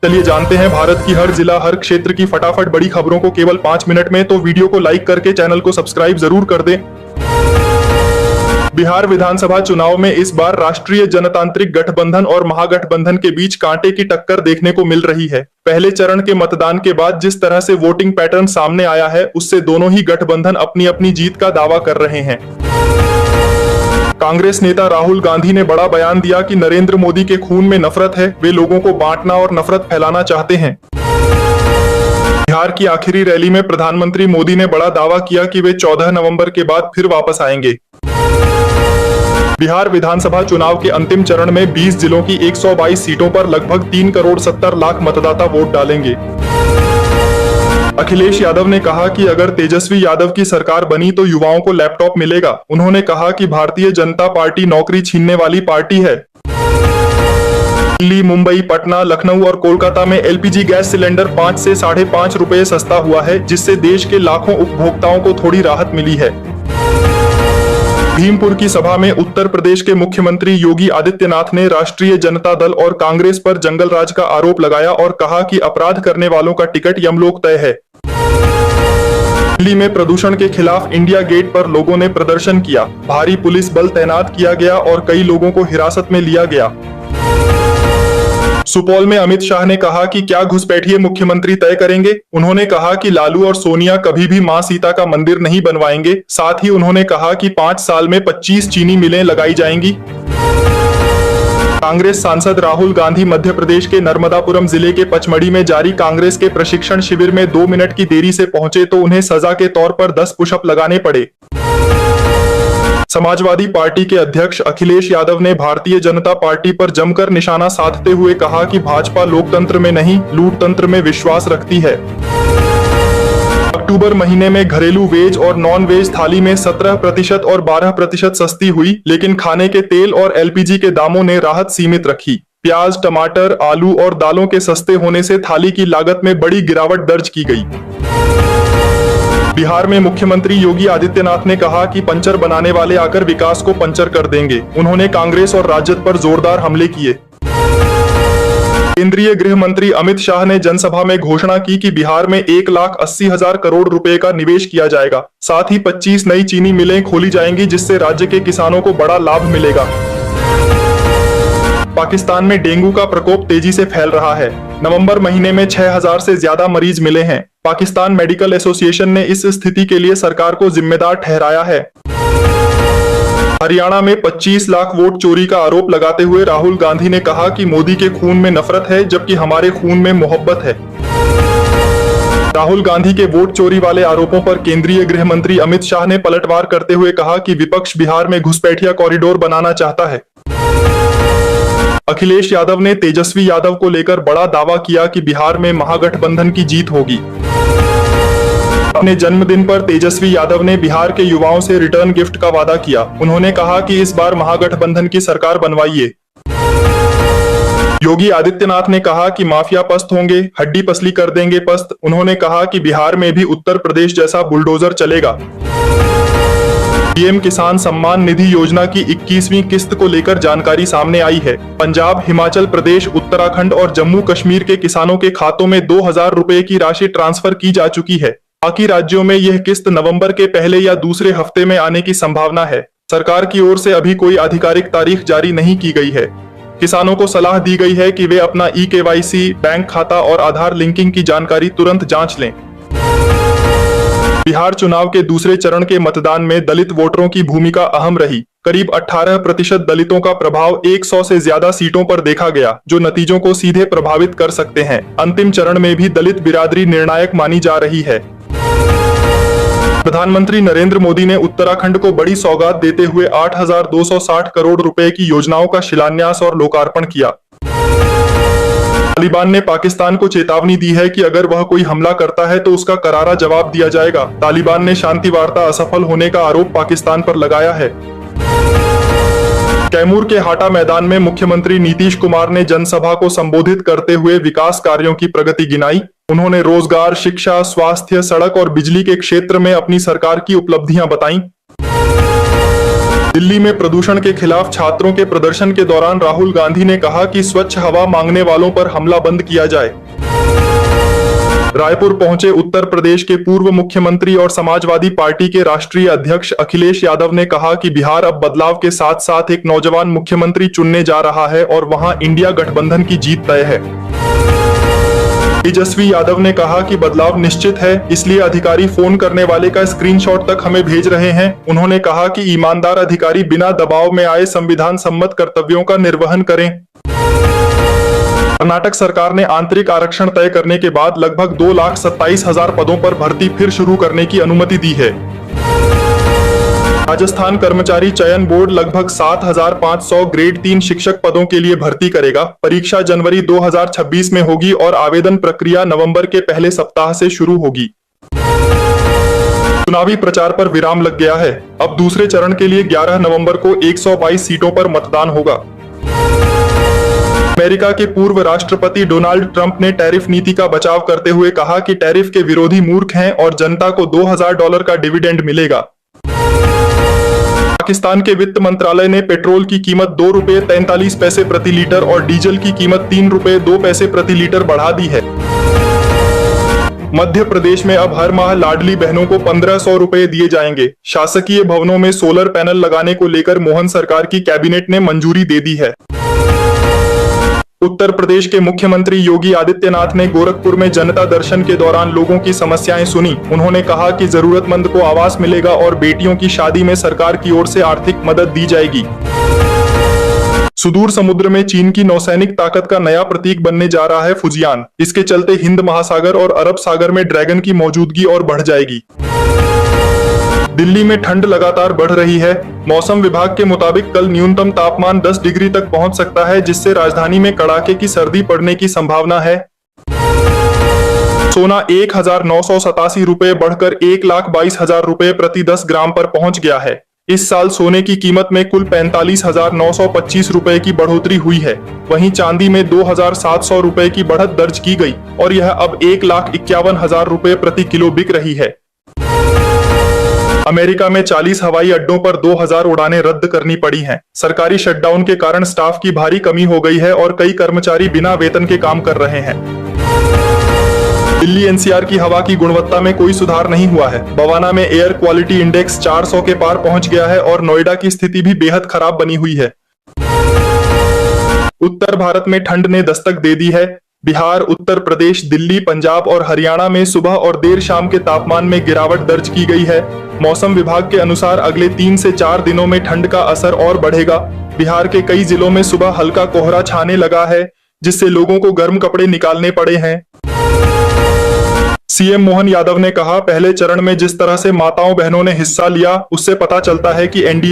चलिए जानते हैं भारत की हर जिला हर क्षेत्र की फटाफट बड़ी खबरों को केवल 5 मिनट में। तो वीडियो को लाइक करके चैनल को सब्सक्राइब जरूर कर दें। बिहार विधानसभा चुनाव में इस बार राष्ट्रीय जनतांत्रिक गठबंधन और महागठबंधन के बीच कांटे की टक्कर देखने को मिल रही है। पहले चरण के मतदान के बाद जिस तरह से वोटिंग पैटर्न सामने आया है, उससे दोनों ही गठबंधन अपनी अपनी जीत का दावा कर रहे हैं। कांग्रेस नेता राहुल गांधी ने बड़ा बयान दिया कि नरेंद्र मोदी के खून में नफरत है, वे लोगों को बांटना और नफरत फैलाना चाहते हैं। बिहार की आखिरी रैली में प्रधानमंत्री मोदी ने बड़ा दावा किया कि वे 14 नवंबर के बाद फिर वापस आएंगे। बिहार विधानसभा चुनाव के अंतिम चरण में 20 जिलों की 122 सीटों पर लगभग 3 करोड़ 70 लाख मतदाता वोट डालेंगे। अखिलेश यादव ने कहा कि अगर तेजस्वी यादव की सरकार बनी तो युवाओं को लैपटॉप मिलेगा। उन्होंने कहा कि भारतीय जनता पार्टी नौकरी छीनने वाली पार्टी है। दिल्ली, मुंबई, पटना, लखनऊ और कोलकाता में एलपीजी गैस सिलेंडर 5 से 5.5 रुपए सस्ता हुआ है, जिससे देश के लाखों उपभोक्ताओं को थोड़ी राहत मिली है। भीमपुर की सभा में उत्तर प्रदेश के मुख्यमंत्री योगी आदित्यनाथ ने राष्ट्रीय जनता दल और कांग्रेस पर जंगल राज का आरोप लगाया और कहा कि अपराध करने वालों का टिकट यमलोक तय है। दिल्ली में प्रदूषण के खिलाफ इंडिया गेट पर लोगों ने प्रदर्शन किया। भारी पुलिस बल तैनात किया गया और कई लोगों को हिरासत में लिया गया। सुपौल में अमित शाह ने कहा कि क्या घुसपैठिए मुख्यमंत्री तय करेंगे। उन्होंने कहा कि लालू और सोनिया कभी भी मां सीता का मंदिर नहीं बनवाएंगे। साथ ही उन्होंने कहा कि 5 साल में 25 चीनी मिलें लगाई जाएंगी। कांग्रेस सांसद राहुल गांधी मध्य प्रदेश के नर्मदापुरम जिले के पचमढ़ी में जारी कांग्रेस के प्रशिक्षण शिविर में 2 मिनट की देरी से पहुंचे तो उन्हें सजा के तौर पर 10 पुशअप लगाने पड़े। समाजवादी पार्टी के अध्यक्ष अखिलेश यादव ने भारतीय जनता पार्टी पर जमकर निशाना साधते हुए कहा कि भाजपा लोकतंत्र में नहीं, लूटतंत्र में विश्वास रखती है। अक्टूबर महीने में घरेलू वेज और नॉन वेज थाली में 17% और 12% सस्ती हुई, लेकिन खाने के तेल और एलपीजी के दामों ने राहत सीमित रखी। प्याज, टमाटर, आलू और दालों के सस्ते होने से थाली की लागत में बड़ी गिरावट दर्ज की गई। बिहार में मुख्यमंत्री योगी आदित्यनाथ ने कहा कि पंचर बनाने वाले आकर विकास को पंचर कर देंगे। उन्होंने कांग्रेस और राजद पर जोरदार हमले किए। केंद्रीय गृह मंत्री अमित शाह ने जनसभा में घोषणा की कि बिहार में 1,80,000 करोड़ रुपए का निवेश किया जाएगा। साथ ही 25 नई चीनी मिलें खोली जाएंगी, जिससे राज्य के किसानों को बड़ा लाभ मिलेगा। पाकिस्तान में डेंगू का प्रकोप तेजी से फैल रहा है। नवंबर महीने में 6,000 से ज्यादा मरीज मिले हैं। पाकिस्तान मेडिकल एसोसिएशन ने इस स्थिति के लिए सरकार को जिम्मेदार ठहराया है। हरियाणा में 25 लाख वोट चोरी का आरोप लगाते हुए राहुल गांधी ने कहा कि मोदी के खून में नफरत है, जबकि हमारे खून में मोहब्बत है। राहुल गांधी के वोट चोरी वाले आरोपों पर केंद्रीय गृह मंत्री अमित शाह ने पलटवार करते हुए कहा कि विपक्ष बिहार में घुसपैठिया कॉरिडोर बनाना चाहता है। अखिलेश यादव ने तेजस्वी यादव को लेकर बड़ा दावा किया कि बिहार में महागठबंधन की जीत होगी। अपने जन्मदिन पर तेजस्वी यादव ने बिहार के युवाओं से रिटर्न गिफ्ट का वादा किया। उन्होंने कहा कि इस बार महागठबंधन की सरकार बनवाइए। योगी आदित्यनाथ ने कहा कि माफिया पस्त होंगे, हड्डी पसली कर देंगे पस्त। उन्होंने कहा कि बिहार में भी उत्तर प्रदेश जैसा बुलडोजर चलेगा। पीएम किसान सम्मान निधि योजना की 21वीं किस्त को लेकर जानकारी सामने आई है। पंजाब, हिमाचल प्रदेश, उत्तराखंड और जम्मू कश्मीर के किसानों के खातों में 2,000 रुपए की राशि ट्रांसफर की जा चुकी है। बाकी राज्यों में यह किस्त नवंबर के पहले या दूसरे हफ्ते में आने की संभावना है। सरकार की ओर से अभी कोई आधिकारिक तारीख जारी नहीं की गई है। किसानों को सलाह दी गई है कि वे अपना eKYC, बैंक खाता और आधार लिंकिंग की जानकारी तुरंत जांच लें। बिहार चुनाव के दूसरे चरण के मतदान में दलित वोटरों की भूमिका अहम रही। करीब 18% दलितों का प्रभाव 100 से ज्यादा सीटों पर देखा गया, जो नतीजों को सीधे प्रभावित कर सकते हैं। अंतिम चरण में भी दलित बिरादरी निर्णायक मानी जा रही है। प्रधानमंत्री नरेंद्र मोदी ने उत्तराखंड को बड़ी सौगात देते हुए 8,260 करोड़ रुपए की योजनाओं का शिलान्यास और लोकार्पण किया। तालिबान ने पाकिस्तान को चेतावनी दी है कि अगर वह कोई हमला करता है तो उसका करारा जवाब दिया जाएगा। तालिबान ने शांति वार्ता असफल होने का आरोप पाकिस्तान पर लगाया है। कैमूर के हाटा मैदान में मुख्यमंत्री नीतीश कुमार ने जनसभा को संबोधित करते हुए विकास कार्यों की प्रगति गिनाई। उन्होंने रोजगार, शिक्षा, स्वास्थ्य, सड़क और बिजली के क्षेत्र में अपनी सरकार की उपलब्धियां बताई। दिल्ली में प्रदूषण के खिलाफ छात्रों के प्रदर्शन के दौरान राहुल गांधी ने कहा कि स्वच्छ हवा मांगने वालों पर हमला बंद किया जाए। रायपुर पहुंचे उत्तर प्रदेश के पूर्व मुख्यमंत्री और समाजवादी पार्टी के राष्ट्रीय अध्यक्ष अखिलेश यादव ने कहा कि बिहार अब बदलाव के साथ साथ एक नौजवान मुख्यमंत्री चुनने जा रहा है और वहां इंडिया गठबंधन की जीत तय है। तेजस्वी यादव ने कहा कि बदलाव निश्चित है, इसलिए अधिकारी फोन करने वाले का स्क्रीनशॉट तक हमें भेज रहे हैं। उन्होंने कहा कि ईमानदार अधिकारी बिना दबाव में आए संविधान सम्मत कर्तव्यों का निर्वहन करें। कर्नाटक सरकार ने आंतरिक आरक्षण तय करने के बाद लगभग 2,27,000 पदों पर भर्ती फिर शुरू करने की अनुमति दी है। राजस्थान कर्मचारी चयन बोर्ड लगभग 7,500 ग्रेड 3 शिक्षक पदों के लिए भर्ती करेगा। परीक्षा जनवरी 2026 में होगी और आवेदन प्रक्रिया नवंबर के पहले सप्ताह से शुरू होगी। चुनावी प्रचार पर विराम लग गया है। अब दूसरे चरण के लिए 11 नवंबर को 122 सीटों पर मतदान होगा। अमेरिका के पूर्व राष्ट्रपति डोनाल्ड ट्रंप ने टैरिफ नीति का बचाव करते हुए कहा कि टैरिफ के विरोधी मूर्ख हैं और जनता को $2,000 का डिविडेंड मिलेगा। पाकिस्तान के वित्त मंत्रालय ने पेट्रोल की कीमत ₹2.43 प्रति लीटर और डीजल की कीमत ₹3.02 प्रति लीटर बढ़ा दी है। मध्य प्रदेश में अब हर माह लाडली बहनों को 1,500 रुपए दिए जाएंगे। शासकीय भवनों में सोलर पैनल लगाने को लेकर मोहन सरकार की कैबिनेट ने मंजूरी दे दी है। उत्तर प्रदेश के मुख्यमंत्री योगी आदित्यनाथ ने गोरखपुर में जनता दर्शन के दौरान लोगों की समस्याएं सुनी। उन्होंने कहा कि जरूरतमंद को आवास मिलेगा और बेटियों की शादी में सरकार की ओर से आर्थिक मदद दी जाएगी। सुदूर समुद्र में चीन की नौसैनिक ताकत का नया प्रतीक बनने जा रहा है फुजियान। इसके चलते हिंद महासागर और अरब सागर में ड्रैगन की मौजूदगी और बढ़ जाएगी। दिल्ली में ठंड लगातार बढ़ रही है। मौसम विभाग के मुताबिक कल न्यूनतम तापमान 10 डिग्री तक पहुंच सकता है, जिससे राजधानी में कड़ाके की सर्दी पड़ने की संभावना है। सोना 1,987 रुपए बढ़कर 1,22,000 रुपए प्रति 10 ग्राम पर पहुंच गया है। इस साल सोने की कीमत में कुल 45,925 रुपए की बढ़ोतरी हुई है। वहीं चांदी में 2,700 रुपए की बढ़त दर्ज की गई और यह अब 1,51,000 रुपए प्रति किलो बिक रही है। अमेरिका में 40 हवाई अड्डों पर 2,000 उड़ानें रद्द करनी पड़ी हैं। सरकारी शटडाउन के कारण स्टाफ की भारी कमी हो गई है और कई कर्मचारी बिना वेतन के काम कर रहे हैं। दिल्ली एनसीआर की हवा की गुणवत्ता में कोई सुधार नहीं हुआ है। बवाना में एयर क्वालिटी इंडेक्स 400 के पार पहुंच गया है और नोएडा की स्थिति भी बेहद खराब बनी हुई है। उत्तर भारत में ठंड ने दस्तक दे दी है। बिहार, उत्तर प्रदेश, दिल्ली, पंजाब और हरियाणा में सुबह और देर शाम के तापमान में गिरावट दर्ज की गई है। मौसम विभाग के अनुसार अगले 3 से 4 दिनों में ठंड का असर और बढ़ेगा। बिहार के कई जिलों में सुबह हल्का कोहरा छाने लगा है, जिससे लोगों को गर्म कपड़े निकालने पड़े हैं। सीएम मोहन यादव ने कहा, पहले चरण में जिस तरह से माताओं बहनों ने हिस्सा लिया, उससे पता चलता है कि एनडीए